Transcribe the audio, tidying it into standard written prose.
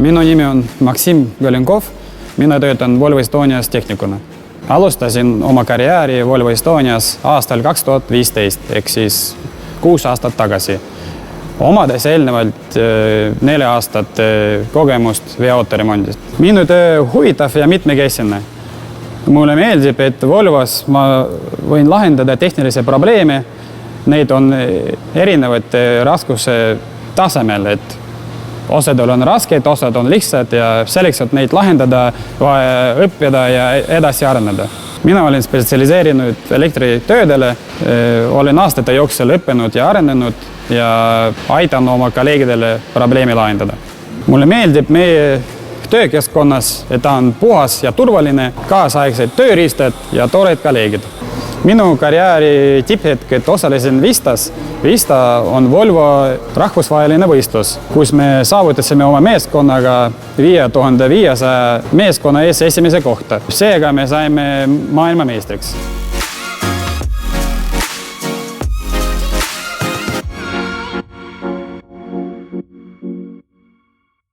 Minu nimi on Maksim Galenkov. Mina töötan Volvo Estonias tehnikuna. Alustasin oma karjääri Volvo Estonias aastal 2015, ehk siis 6 aastat tagasi. Omades eelnevalt 4 aastat kogemust veoautoremondist. Minu töö huvitav ja mitmekesine. Mulle meeldib, et Volvos ma võin lahendada tehnilisi probleeme. Neid on erinevate raskuse tasemel, et osadel on rasked, osad on lihtsad ja selleks, et neid lahendada, vaja õppida ja edasi areneda. Mina olen spetsialiseerinud elektritöödele, olen aastate jooksul õppinud ja arenenud ja aitan oma kolleegidele probleemi lahendada. Mulle meeldib meie töökeskkonnas, et ta on puhas ja turvaline, kaasaegsed tööriistad ja toored kolleegid. Minu karjääri tipphetked osalesin Vistas. Vista on Volvo rahvusvaheline võistlus, kus me saavutasime oma meeskonnaga 5500 meeskonna ees esimese kohta. Seega me saime maailmameistriks.